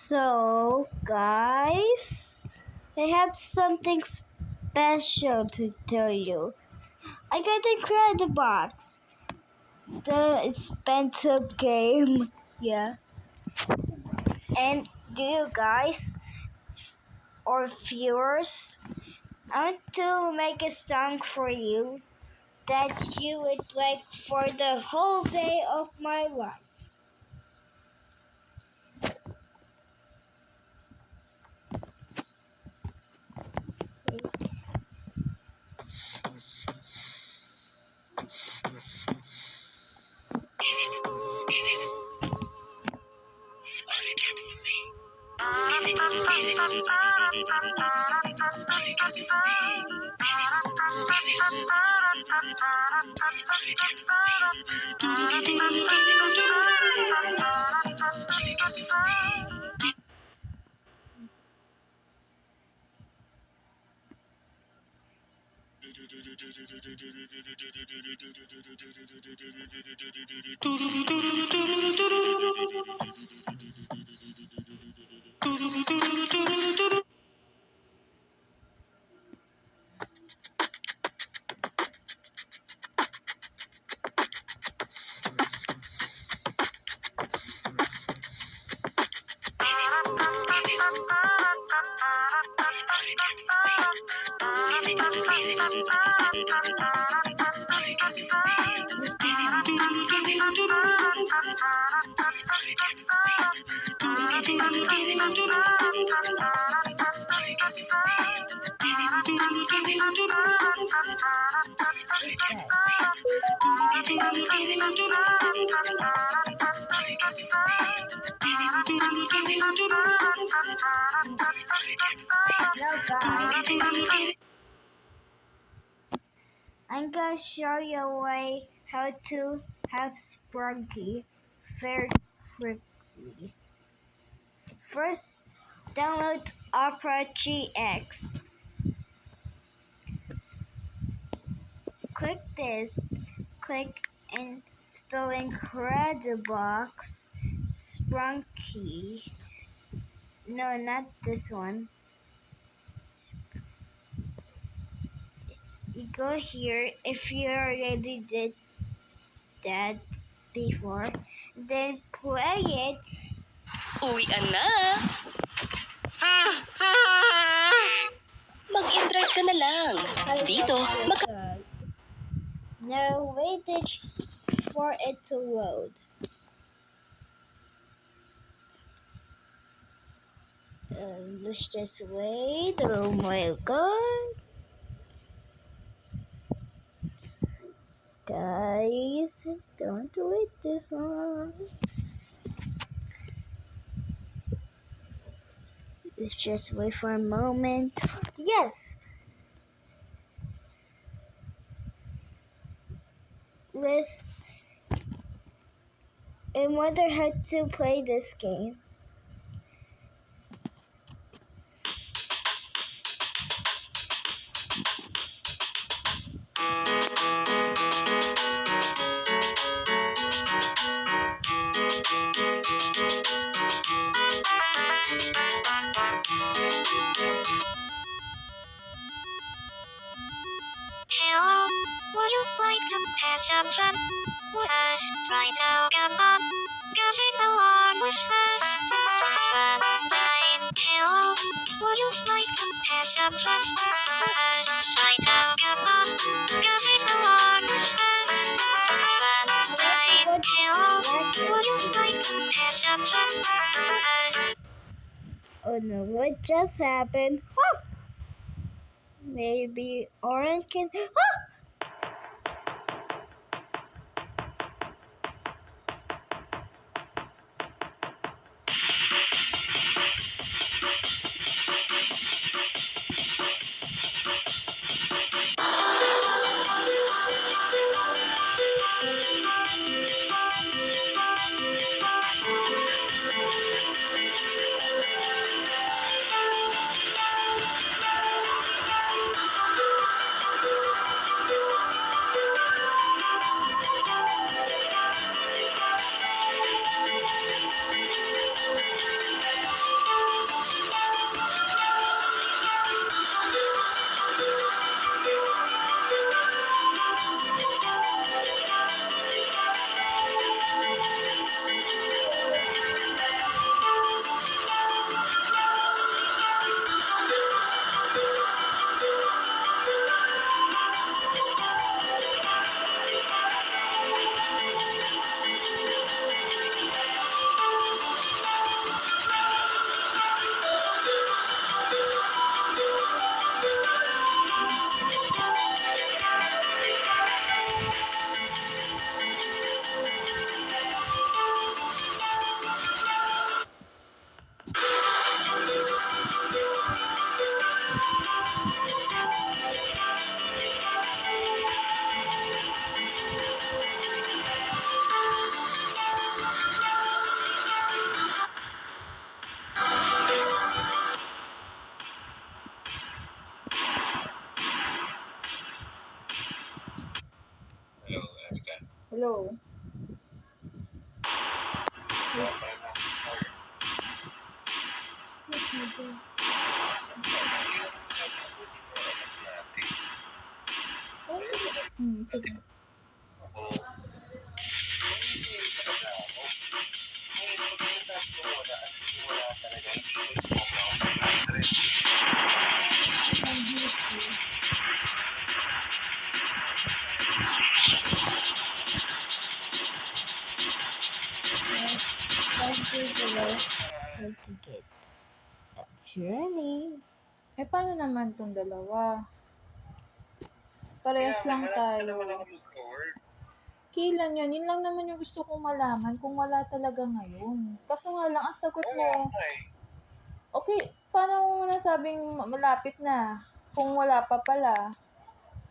So, guys, I have something special to tell you. I got the credit box, the expensive game. Yeah. And do you guys or viewers, I want to make a song for you that you would like for the whole day of my life. Now, guys, I'm gonna show you a way how to have Sprunky very quickly. First, download Opera GX. Click this. Click in spelling credit box Sprunky. No, not this one. You go here if you already did that before. Then play it. Uwian na! Mag-in-drive ka na lang. Dito, Now wait for it to load. Let's just wait. Oh my god. Guys, don't wait this long. Let's just wait for a moment. Yes! I wonder how to play this game. Hello, would you like to have some fun with us right now? Come on, go sing along with us. Fun time. Hello, would you like to have some fun with us right now? Come on, go sing along with us. Fun time. Hello, would you like to have some fun with us? Oh no, what just happened? Oh! Maybe Orange can. Oh! Hello? Excuse me, dear. Sige. I'm used to this. Let's go below how to get a journey. Eh, paano naman tong dalawa? Parehas lang tayo. Kailan yun? Yun lang naman yung gusto kong malaman kung wala talaga ngayon. Kaso nga lang, ang sagot mo, okay, paano mo nasabing malapit na kung wala pa pala?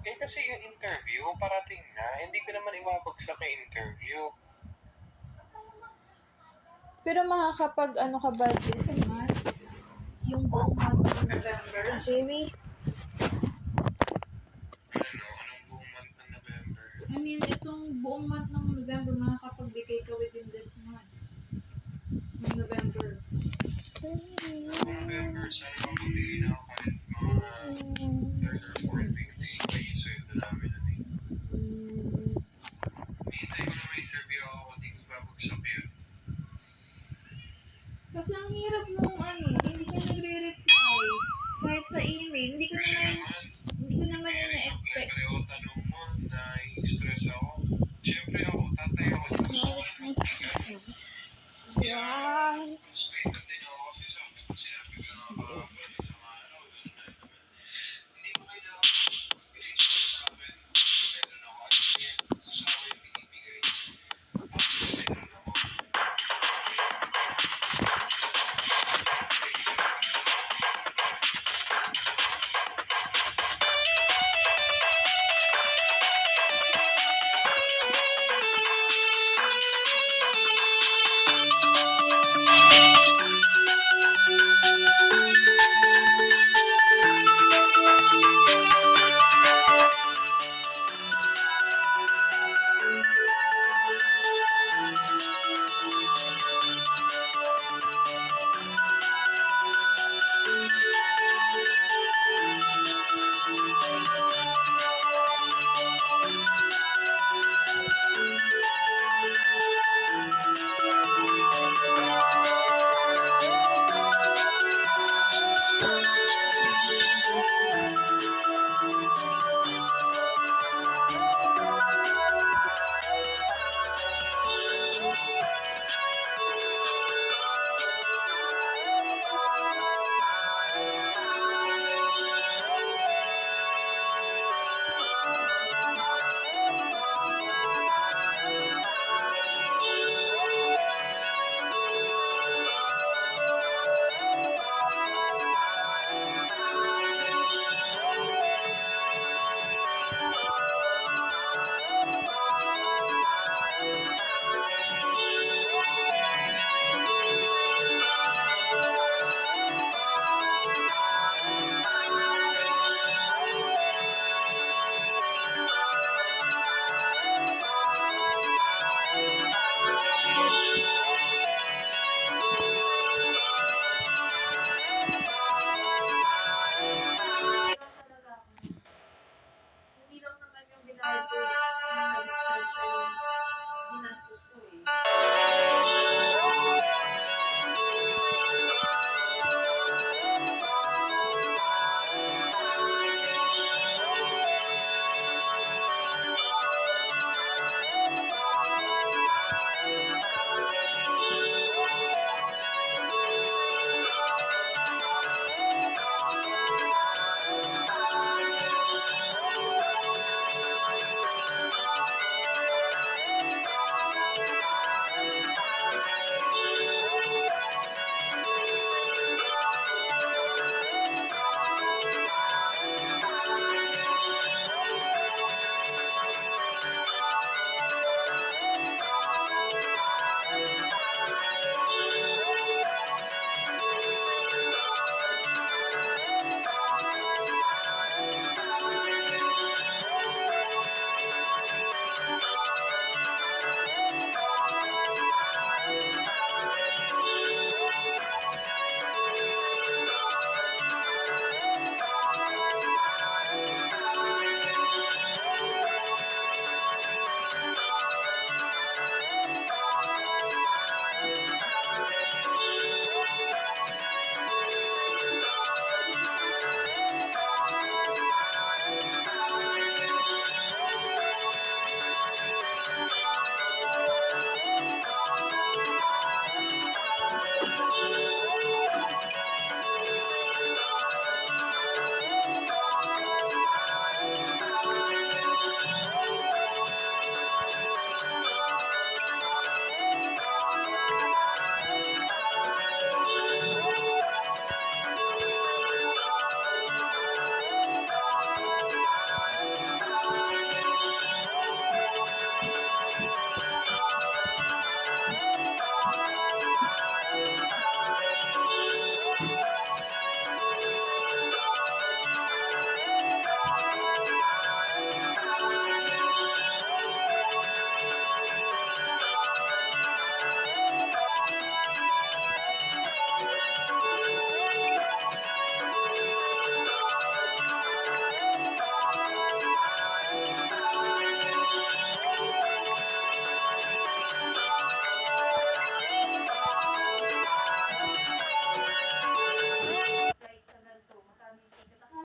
Eh kasi yung interview, parating na. Hindi ko naman iwabagsak yung interview. Pero makakapag ano ka ba this month? Yung buong month ng November? Jerry, Anong buong month ng November? I mean, itong buong month ng November, makakapagbigay ka within this month. Ng November. November, sana magbibigay na ako kahit mga third or fourth week. Tingin ko yung sweldo namin na eh. Hintay ko na may interview ako, hindi ko babagsak yun. Kasi ang hirap nung ano, hindi ka nagre-reply. Kahit sa email, hindi ko naman ina-expect. Kaya ako tanong mo, na-stress ako. Siyempre ako, tatay ako. where's my pizza? Why?